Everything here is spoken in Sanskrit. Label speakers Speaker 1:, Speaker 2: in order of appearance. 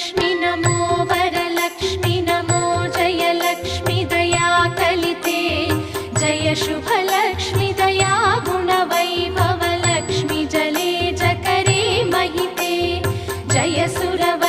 Speaker 1: लक्ष्मी नमो वरलक्ष्मी नमो जयलक्ष्मी दया कलिते जय शुभलक्ष्मी दया गुणवैभवलक्ष्मी जले जकरे महिते जय सुरव